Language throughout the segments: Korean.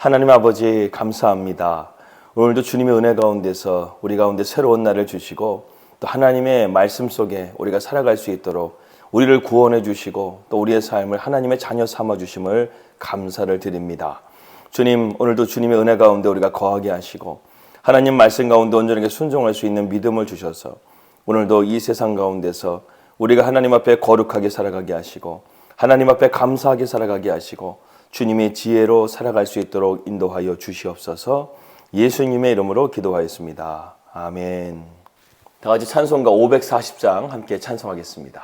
하나님 아버지 감사합니다. 오늘도 주님의 은혜 가운데서 우리 가운데 새로운 날을 주시고 또 하나님의 말씀 속에 우리가 살아갈 수 있도록 우리를 구원해 주시고 또 우리의 삶을 하나님의 자녀 삼아 주심을 감사를 드립니다. 주님, 오늘도 주님의 은혜 가운데 우리가 거하게 하시고 하나님 말씀 가운데 온전하게 순종할 수 있는 믿음을 주셔서 오늘도 이 세상 가운데서 우리가 하나님 앞에 거룩하게 살아가게 하시고 하나님 앞에 감사하게 살아가게 하시고 주님의 지혜로 살아갈 수 있도록 인도하여 주시옵소서. 예수님의 이름으로 기도하였습니다. 아멘. 다 같이 찬송가 540장 함께 찬송하겠습니다.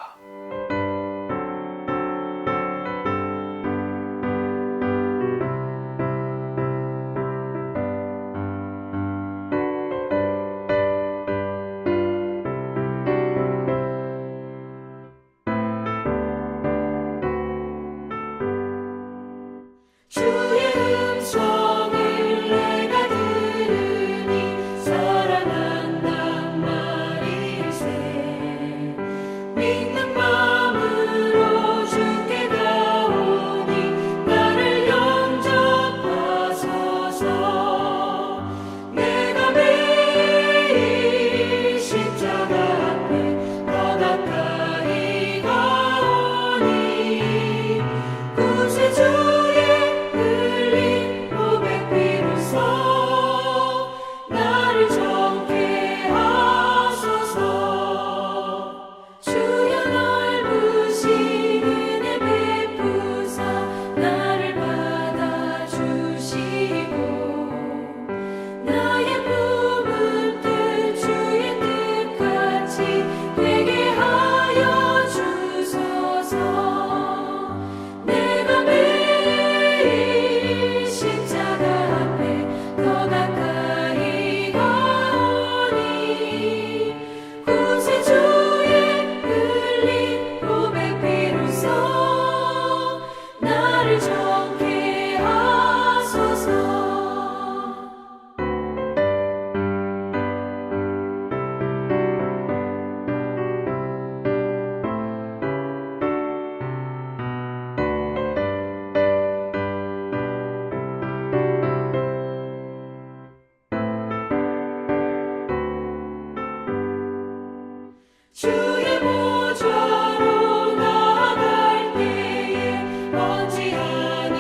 주의 보좌로 나아갈 때에 어찌하니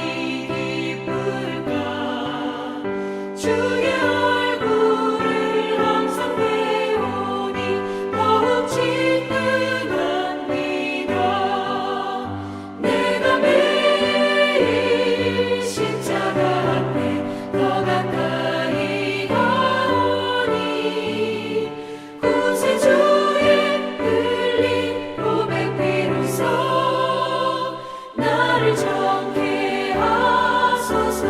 기쁠까. 주의 얼굴을 항상 배우니 더욱 친근합니다. 내가 매일 십자가 앞에 더 가까이 가오니 구세주 나를 정케 하소서.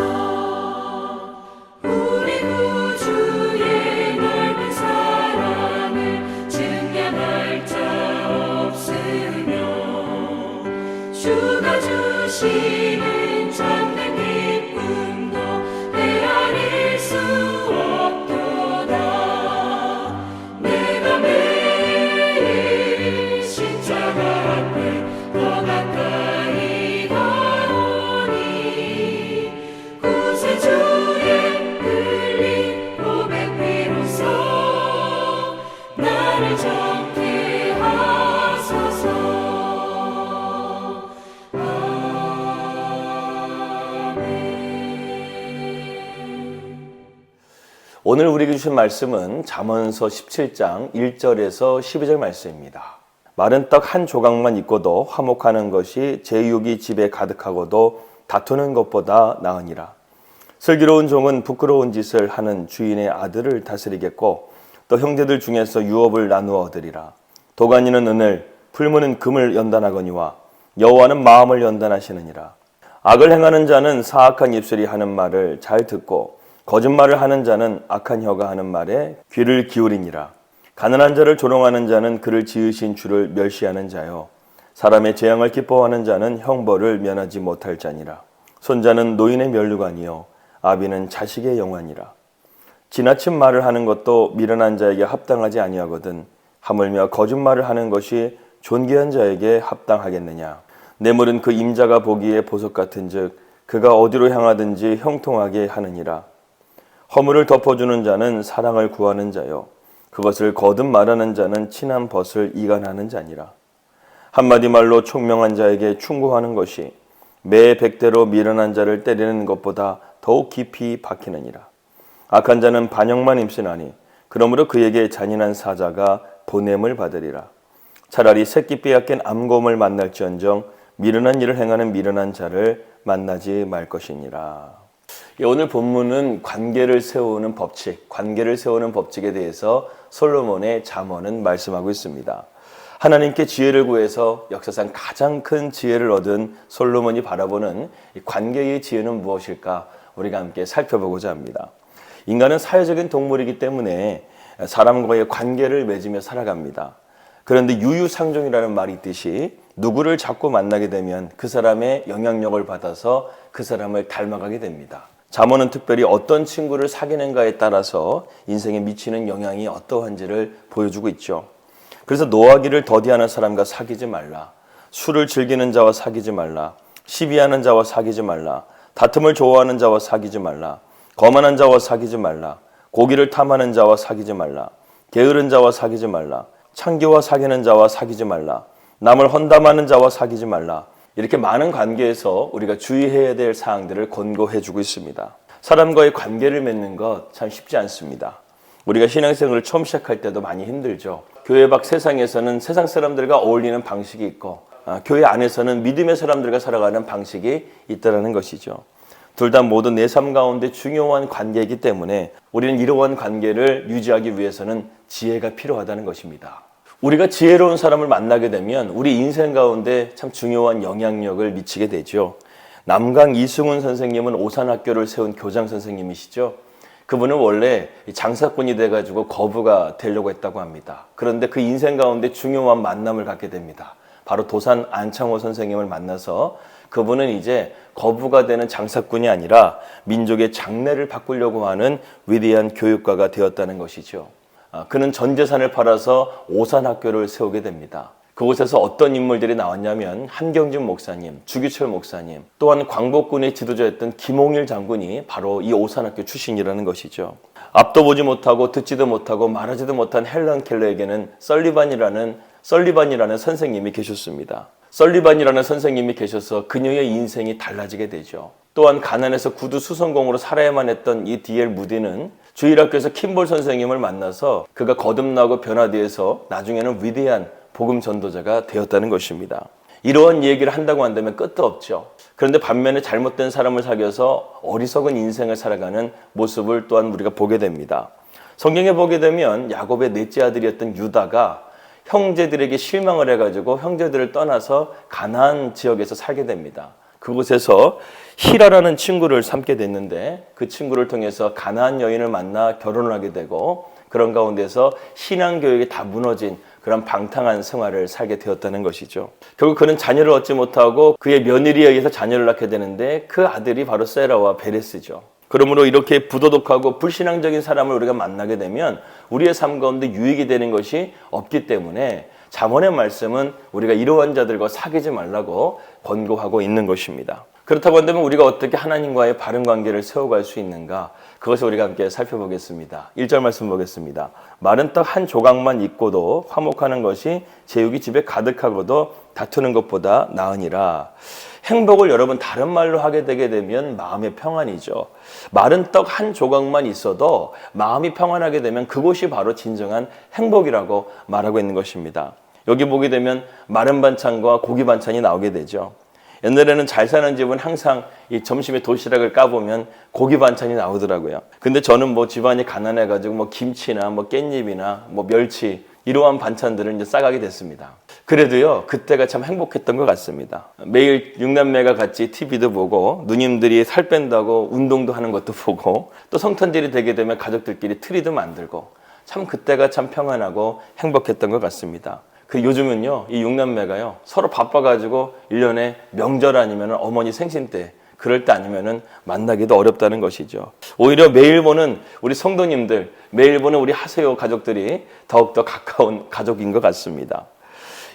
우리 구주의 넓은 사랑을 증명할 자 없으며 주가 주시는 참된 기쁨도 헤아릴 수 없도다. 내가 매일 십자가 앞에 더 가까이 가오니 구세주의 흘린 고백 비로소 나를 정케 하소서. 아멘. 오늘 우리에게 주신 말씀은 잠언서 17장 1절에서 12절 말씀입니다. 마른 떡 한 조각만 있고도 화목하는 것이 제육이 집에 가득하고도 다투는 것보다 나으니라. 슬기로운 종은 부끄러운 짓을 하는 주인의 아들을 다스리겠고 또 형제들 중에서 유업을 나누어 얻으리라. 도가니는 은을, 풀무는 금을 연단하거니와 여호와는 마음을 연단하시느니라. 악을 행하는 자는 사악한 입술이 하는 말을 잘 듣고 거짓말을 하는 자는 악한 혀가 하는 말에 귀를 기울이니라. 가난한 자를 조롱하는 자는 그를 지으신 주를 멸시하는 자요, 사람의 재앙을 기뻐하는 자는 형벌을 면하지 못할 자니라. 손자는 노인의 면류관이요 아비는 자식의 영환이라. 지나친 말을 하는 것도 미련한 자에게 합당하지 아니하거든 하물며 거짓말을 하는 것이 존귀한 자에게 합당하겠느냐. 뇌물은 그 임자가 보기에 보석 같은즉 그가 어디로 향하든지 형통하게 하느니라. 허물을 덮어주는 자는 사랑을 구하는 자요 그것을 거듭 말하는 자는 친한 벗을 이간하는 자니라. 한마디 말로 총명한 자에게 충고하는 것이 매 백대로 미련한 자를 때리는 것보다 더욱 깊이 박히느니라. 악한 자는 반역만 힘쓰나니 그러므로 그에게 잔인한 사자가 보냄을 받으리라. 차라리 새끼 빼앗긴 암곰을 만날지언정 미련한 일을 행하는 미련한 자를 만나지 말 것이니라. 오늘 본문은 관계를 세우는 법칙, 관계를 세우는 법칙에 대해서 솔로몬의 잠언은 말씀하고 있습니다. 하나님께 지혜를 구해서 역사상 가장 큰 지혜를 얻은 솔로몬이 바라보는 이 관계의 지혜는 무엇일까? 우리가 함께 살펴보고자 합니다. 인간은 사회적인 동물이기 때문에 사람과의 관계를 맺으며 살아갑니다. 그런데 유유상종이라는 말이 있듯이 누구를 자꾸 만나게 되면 그 사람의 영향력을 받아서 그 사람을 닮아가게 됩니다. 잠언은 특별히 어떤 친구를 사귀는가에 따라서 인생에 미치는 영향이 어떠한지를 보여주고 있죠. 그래서 노하기를 더디하는 사람과 사귀지 말라. 술을 즐기는 자와 사귀지 말라. 시비하는 자와 사귀지 말라. 다툼을 좋아하는 자와 사귀지 말라. 거만한 자와 사귀지 말라. 고기를 탐하는 자와 사귀지 말라. 게으른 자와 사귀지 말라. 창기와 사귀는 자와 사귀지 말라. 남을 헌담하는 자와 사귀지 말라. 이렇게 많은 관계에서 우리가 주의해야 될 사항들을 권고해 주고 있습니다. 사람과의 관계를 맺는 것 참 쉽지 않습니다. 우리가 신앙생활을 처음 시작할 때도 많이 힘들죠. 교회 밖 세상에서는 세상 사람들과 어울리는 방식이 있고 교회 안에서는 믿음의 사람들과 살아가는 방식이 있다는 것이죠. 둘 다 모두 내 삶 가운데 중요한 관계이기 때문에 우리는 이러한 관계를 유지하기 위해서는 지혜가 필요하다는 것입니다. 우리가 지혜로운 사람을 만나게 되면 우리 인생 가운데 참 중요한 영향력을 미치게 되죠. 남강 이승훈 선생님은 오산학교를 세운 교장 선생님이시죠. 그분은 원래 장사꾼이 돼가지고 거부가 되려고 했다고 합니다. 그런데 그 인생 가운데 중요한 만남을 갖게 됩니다. 바로 도산 안창호 선생님을 만나서 그분은 이제 거부가 되는 장사꾼이 아니라 민족의 장래를 바꾸려고 하는 위대한 교육가가 되었다는 것이죠. 그는 전 재산을 팔아서 오산학교를 세우게 됩니다. 그곳에서 어떤 인물들이 나왔냐면 한경준 목사님, 주기철 목사님, 또한 광복군의 지도자였던 김홍일 장군이 바로 이 오산학교 출신이라는 것이죠. 앞도 보지 못하고 듣지도 못하고 말하지도 못한 헬런 켈러에게는 썰리반이라는 선생님이 계셨습니다. 썰리반이라는 선생님이 계셔서 그녀의 인생이 달라지게 되죠. 또한 가난해서 구두 수선공으로 살아야만 했던 이 D.L. 무디는 주일학교에서 킴볼 선생님을 만나서 그가 거듭나고 변화되어서 나중에는 위대한 복음 전도자가 되었다는 것입니다. 이러한 얘기를 한다고 한다면 끝도 없죠. 그런데 반면에 잘못된 사람을 사귀어서 어리석은 인생을 살아가는 모습을 또한 우리가 보게 됩니다. 성경에 보게 되면 야곱의 넷째 아들이었던 유다가 형제들에게 실망을 해가지고 형제들을 떠나서 가나안 지역에서 살게 됩니다. 그곳에서 히라라는 친구를 삼게 됐는데 그 친구를 통해서 가나안 여인을 만나 결혼을 하게 되고 그런 가운데서 신앙교육이 다 무너진 그런 방탕한 생활을 살게 되었다는 것이죠. 결국 그는 자녀를 얻지 못하고 그의 며느리에 의해서 자녀를 낳게 되는데 그 아들이 바로 세라와 베레스죠. 그러므로 이렇게 부도덕하고 불신앙적인 사람을 우리가 만나게 되면 우리의 삶 가운데 유익이 되는 것이 없기 때문에 잠언의 말씀은 우리가 이러한 자들과 사귀지 말라고 권고하고 있는 것입니다. 그렇다고 한다면 우리가 어떻게 하나님과의 바른 관계를 세워갈 수 있는가? 그것을 우리가 함께 살펴보겠습니다. 1절 말씀 보겠습니다. 마른 떡 한 조각만 있고도 화목하는 것이 제육이 집에 가득하고도 다투는 것보다 나으니라. 행복을 여러분 다른 말로 하게 되게 되면 마음의 평안이죠. 마른 떡 한 조각만 있어도 마음이 평안하게 되면 그것이 바로 진정한 행복이라고 말하고 있는 것입니다. 여기 보게 되면 마른 반찬과 고기 반찬이 나오게 되죠. 옛날에는 잘 사는 집은 항상 이 점심에 도시락을 까보면 고기 반찬이 나오더라고요. 근데 저는 뭐 집안이 가난해가지고 뭐 김치나 뭐 깻잎이나 뭐 멸치 이러한 반찬들을 이제 싸가게 됐습니다. 그래도요, 그때가 참 행복했던 것 같습니다. 매일 6남매가 같이 TV도 보고 누님들이 살 뺀다고 운동도 하는 것도 보고 또 성탄절이 되게 되면 가족들끼리 트리도 만들고 참 그때가 참 평안하고 행복했던 것 같습니다. 그 요즘은요, 이 6남매가요, 서로 바빠가지고 1년에 명절 아니면 어머니 생신 때 그럴 때 아니면은 만나기도 어렵다는 것이죠. 오히려 매일 보는 우리 성도님들, 매일 보는 우리 하세요 가족들이 더욱더 가까운 가족인 것 같습니다.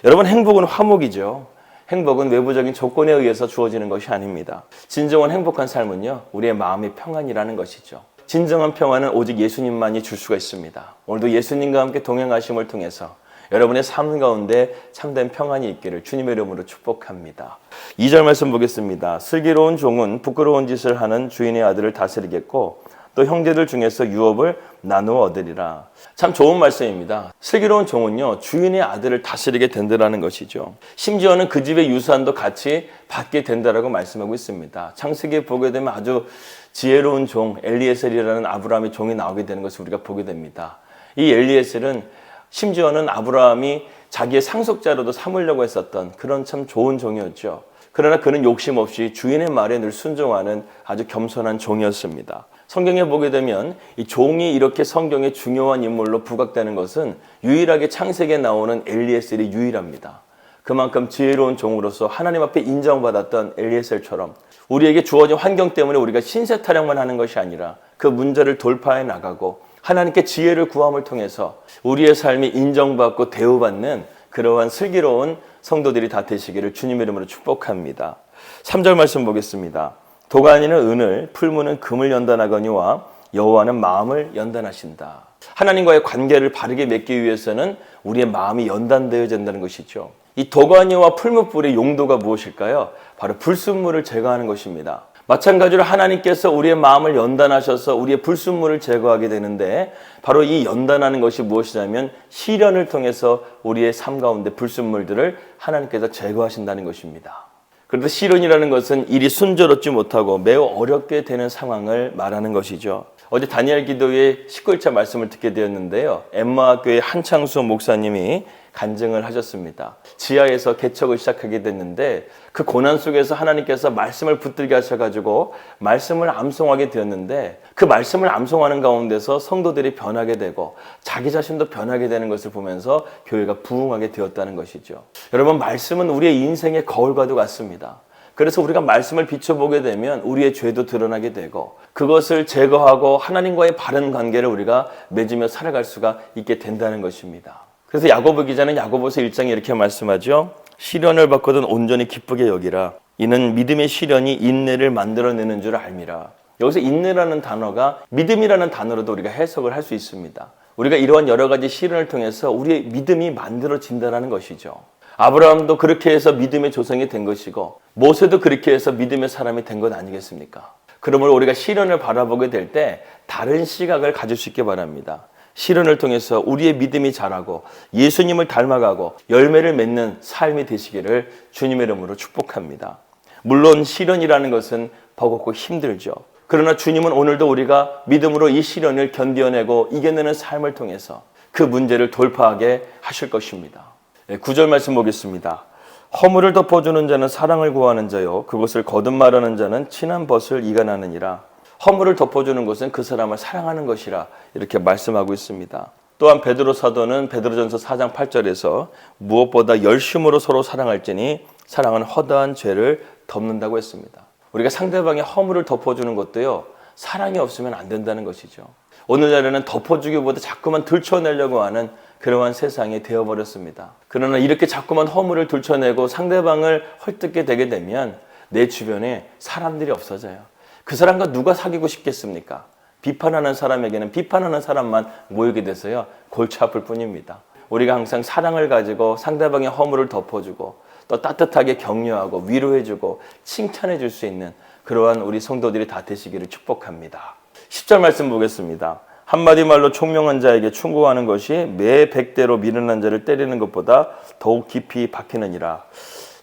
여러분, 행복은 화목이죠. 행복은 외부적인 조건에 의해서 주어지는 것이 아닙니다. 진정한 행복한 삶은요, 우리의 마음의 평안이라는 것이죠. 진정한 평안은 오직 예수님만이 줄 수가 있습니다. 오늘도 예수님과 함께 동행하심을 통해서 여러분의 삶 가운데 참된 평안이 있기를 주님의 이름으로 축복합니다. 2절 말씀 보겠습니다. 슬기로운 종은 부끄러운 짓을 하는 주인의 아들을 다스리겠고 또 형제들 중에서 유업을 나누어 얻으리라. 참 좋은 말씀입니다. 슬기로운 종은요, 주인의 아들을 다스리게 된다는 것이죠. 심지어는 그 집의 유산도 같이 받게 된다라고 말씀하고 있습니다. 창세기에 보게 되면 아주 지혜로운 종 엘리에셀이라는 아브라함의 종이 나오게 되는 것을 우리가 보게 됩니다. 이 엘리에셀은 심지어는 아브라함이 자기의 상속자로도 삼으려고 했었던 그런 참 좋은 종이었죠. 그러나 그는 욕심 없이 주인의 말에 늘 순종하는 아주 겸손한 종이었습니다. 성경에 보게 되면 이 종이 이렇게 성경의 중요한 인물로 부각되는 것은 유일하게 창세기에 나오는 엘리에셀이 유일합니다. 그만큼 지혜로운 종으로서 하나님 앞에 인정받았던 엘리에셀처럼 우리에게 주어진 환경 때문에 우리가 신세 타령만 하는 것이 아니라 그 문제를 돌파해 나가고 하나님께 지혜를 구함을 통해서 우리의 삶이 인정받고 대우받는 그러한 슬기로운 성도들이 다 되시기를 주님의 이름으로 축복합니다. 3절 말씀 보겠습니다. 도가니는 은을, 풀무는 금을 연단하거니와 여호와는 마음을 연단하신다. 하나님과의 관계를 바르게 맺기 위해서는 우리의 마음이 연단되어야 된다는 것이죠. 이 도가니와 풀무불의 용도가 무엇일까요? 바로 불순물을 제거하는 것입니다. 마찬가지로 하나님께서 우리의 마음을 연단하셔서 우리의 불순물을 제거하게 되는데 바로 이 연단하는 것이 무엇이냐면 시련을 통해서 우리의 삶 가운데 불순물들을 하나님께서 제거하신다는 것입니다. 그런데 시련이라는 것은 일이 순조롭지 못하고 매우 어렵게 되는 상황을 말하는 것이죠. 어제 다니엘 기도회 19일차 말씀을 듣게 되었는데요. 엠마교회 한창수 목사님이 간증을 하셨습니다. 지하에서 개척을 시작하게 됐는데 그 고난 속에서 하나님께서 말씀을 붙들게 하셔가지고 말씀을 암송하게 되었는데 그 말씀을 암송하는 가운데서 성도들이 변하게 되고 자기 자신도 변하게 되는 것을 보면서 교회가 부흥하게 되었다는 것이죠. 여러분, 말씀은 우리의 인생의 거울과도 같습니다. 그래서 우리가 말씀을 비춰보게 되면 우리의 죄도 드러나게 되고 그것을 제거하고 하나님과의 바른 관계를 우리가 맺으며 살아갈 수가 있게 된다는 것입니다. 그래서 야고보 기자는 야고보서 1장에 이렇게 말씀하죠. 시련을 받거든 온전히 기쁘게 여기라. 이는 믿음의 시련이 인내를 만들어내는 줄 알미라. 여기서 인내라는 단어가 믿음이라는 단어로도 우리가 해석을 할 수 있습니다. 우리가 이러한 여러 가지 시련을 통해서 우리의 믿음이 만들어진다는 것이죠. 아브라함도 그렇게 해서 믿음의 조상이 된 것이고 모세도 그렇게 해서 믿음의 사람이 된 것 아니겠습니까? 그러므로 우리가 시련을 바라보게 될 때 다른 시각을 가질 수 있게 바랍니다. 시련을 통해서 우리의 믿음이 자라고 예수님을 닮아가고 열매를 맺는 삶이 되시기를 주님의 이름으로 축복합니다. 물론 시련이라는 것은 버겁고 힘들죠. 그러나 주님은 오늘도 우리가 믿음으로 이 시련을 견뎌내고 이겨내는 삶을 통해서 그 문제를 돌파하게 하실 것입니다. 9절 말씀 보겠습니다. 허물을 덮어주는 자는 사랑을 구하는 자요 그것을 거듭말하는 자는 친한 벗을 이간하느니라. 허물을 덮어주는 것은 그 사람을 사랑하는 것이라 이렇게 말씀하고 있습니다. 또한 베드로 사도는 베드로전서 4장 8절에서 무엇보다 열심으로 서로 사랑할지니 사랑은 허다한 죄를 덮는다고 했습니다. 우리가 상대방의 허물을 덮어주는 것도요, 사랑이 없으면 안 된다는 것이죠. 오늘날에는 덮어주기보다 자꾸만 들춰내려고 하는 그러한 세상이 되어버렸습니다. 그러나 이렇게 자꾸만 허물을 들춰내고 상대방을 헐뜯게 되게 되면 내 주변에 사람들이 없어져요. 그 사람과 누가 사귀고 싶겠습니까? 비판하는 사람에게는 비판하는 사람만 모이게 돼서요, 골치 아플 뿐입니다. 우리가 항상 사랑을 가지고 상대방의 허물을 덮어주고 또 따뜻하게 격려하고 위로해주고 칭찬해줄 수 있는 그러한 우리 성도들이 다 되시기를 축복합니다. 10절 말씀 보겠습니다. 한마디 말로 총명한 자에게 충고하는 것이 매 100대로 미련한 자를 때리는 것보다 더욱 깊이 박히느니라.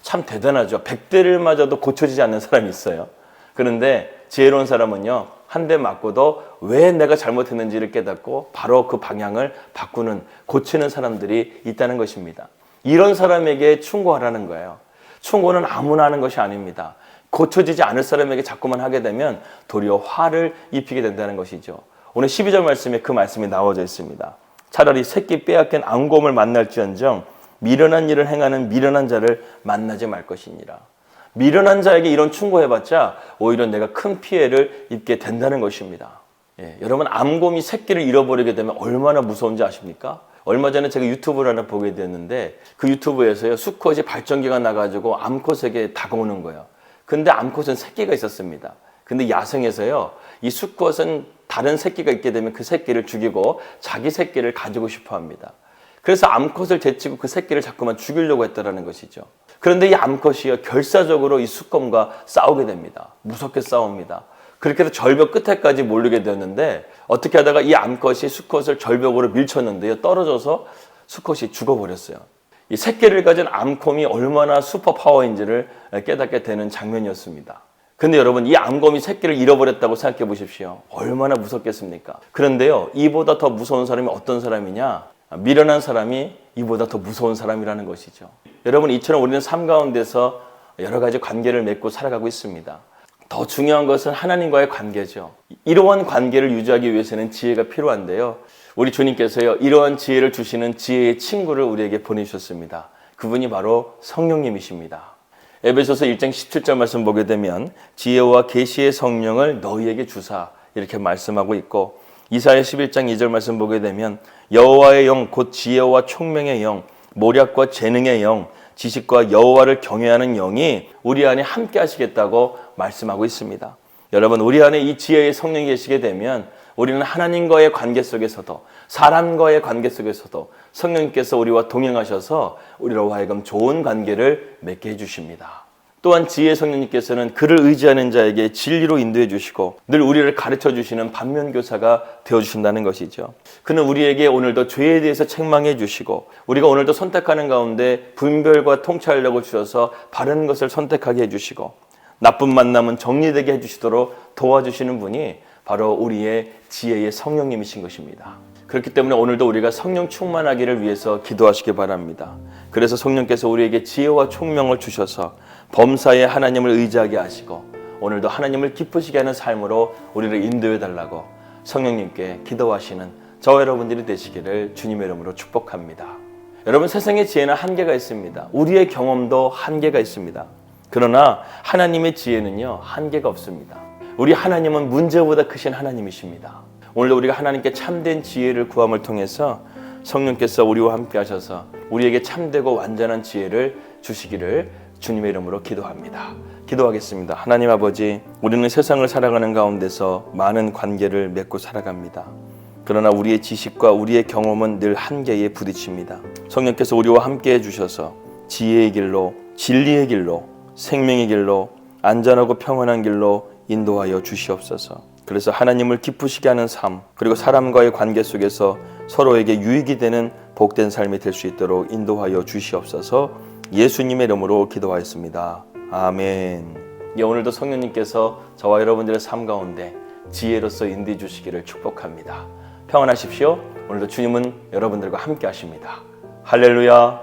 참 대단하죠. 100대를 맞아도 고쳐지지 않는 사람이 있어요. 그런데 지혜로운 사람은요, 한 대 맞고도 왜 내가 잘못했는지를 깨닫고 바로 그 방향을 바꾸는, 고치는 사람들이 있다는 것입니다. 이런 사람에게 충고하라는 거예요. 충고는 아무나 하는 것이 아닙니다. 고쳐지지 않을 사람에게 자꾸만 하게 되면 도리어 화를 입히게 된다는 것이죠. 오늘 12절 말씀에 그 말씀이 나와져 있습니다. 차라리 새끼 빼앗긴 앙곰을 만날지언정 미련한 일을 행하는 미련한 자를 만나지 말 것이니라. 미련한 자에게 이런 충고해봤자 오히려 내가 큰 피해를 입게 된다는 것입니다. 여러분, 암곰이 새끼를 잃어버리게 되면 얼마나 무서운지 아십니까? 얼마 전에 제가 유튜브를 하나 보게 됐는데 그 유튜브에서요 수컷이 발전기가 나가지고 암컷에게 다가오는 거예요. 근데 암컷은 새끼가 있었습니다. 근데 야생에서요 이 수컷은 다른 새끼가 있게 되면 그 새끼를 죽이고 자기 새끼를 가지고 싶어 합니다. 그래서 암컷을 제치고 그 새끼를 자꾸만 죽이려고 했다라는 것이죠. 그런데 이 암컷이요 결사적으로 이 수컷과 싸우게 됩니다. 무섭게 싸웁니다. 그렇게 해서 절벽 끝에까지 몰리게 되었는데 어떻게 하다가 이 암컷이 수컷을 절벽으로 밀쳤는데요 떨어져서 수컷이 죽어버렸어요. 이 새끼를 가진 암곰이 얼마나 슈퍼 파워인지를 깨닫게 되는 장면이었습니다. 근데 여러분 이 암곰이 새끼를 잃어버렸다고 생각해 보십시오. 얼마나 무섭겠습니까? 그런데요 이보다 더 무서운 사람이 어떤 사람이냐? 미련한 사람이 이보다 더 무서운 사람이라는 것이죠. 여러분 이처럼 우리는 삶 가운데서 여러 가지 관계를 맺고 살아가고 있습니다. 더 중요한 것은 하나님과의 관계죠. 이러한 관계를 유지하기 위해서는 지혜가 필요한데요. 우리 주님께서요 이러한 지혜를 주시는 지혜의 친구를 우리에게 보내주셨습니다. 그분이 바로 성령님이십니다. 에베소서 1장 17절 말씀 보게 되면 지혜와 계시의 성령을 너희에게 주사 이렇게 말씀하고 있고 이사야 11장 2절 말씀 보게 되면 여호와의 영 곧 지혜와 총명의 영 모략과 재능의 영 지식과 여호와를 경외하는 영이 우리 안에 함께 하시겠다고 말씀하고 있습니다. 여러분 우리 안에 이 지혜의 성령이 계시게 되면 우리는 하나님과의 관계 속에서도 사람과의 관계 속에서도 성령님께서 우리와 동행하셔서 우리로 하여금 좋은 관계를 맺게 해주십니다. 또한 지혜의 성령님께서는 그를 의지하는 자에게 진리로 인도해 주시고 늘 우리를 가르쳐 주시는 반면교사가 되어주신다는 것이죠. 그는 우리에게 오늘도 죄에 대해서 책망해 주시고 우리가 오늘도 선택하는 가운데 분별과 통찰력을 주셔서 바른 것을 선택하게 해주시고 나쁜 만남은 정리되게 해주시도록 도와주시는 분이 바로 우리의 지혜의 성령님이신 것입니다. 그렇기 때문에 오늘도 우리가 성령 충만하기를 위해서 기도하시기 바랍니다. 그래서 성령께서 우리에게 지혜와 총명을 주셔서 범사에 하나님을 의지하게 하시고 오늘도 하나님을 기쁘시게 하는 삶으로 우리를 인도해 달라고 성령님께 기도하시는 저와 여러분들이 되시기를 주님의 이름으로 축복합니다. 여러분 세상의 지혜는 한계가 있습니다. 우리의 경험도 한계가 있습니다. 그러나 하나님의 지혜는요 한계가 없습니다. 우리 하나님은 문제보다 크신 하나님이십니다. 오늘도 우리가 하나님께 참된 지혜를 구함을 통해서 성령께서 우리와 함께 하셔서 우리에게 참되고 완전한 지혜를 주시기를 주님의 이름으로 기도합니다. 기도하겠습니다. 하나님 아버지, 우리는 세상을 살아가는 가운데서 많은 관계를 맺고 살아갑니다. 그러나 우리의 지식과 우리의 경험은 늘 한계에 부딪힙니다. 성령께서 우리와 함께 해주셔서 지혜의 길로, 진리의 길로, 생명의 길로, 안전하고 평안한 길로 인도하여 주시옵소서. 그래서 하나님을 기쁘시게 하는 삶, 그리고 사람과의 관계 속에서 서로에게 유익이 되는 복된 삶이 될 수 있도록 인도하여 주시옵소서. 예수님의 이름으로 기도하였습니다. 아멘. 오늘도 성령님께서 저와 여러분들의 삶 가운데 지혜로서 인도해 주시기를 축복합니다. 평안하십시오. 오늘도 주님은 여러분들과 함께 하십니다. 할렐루야.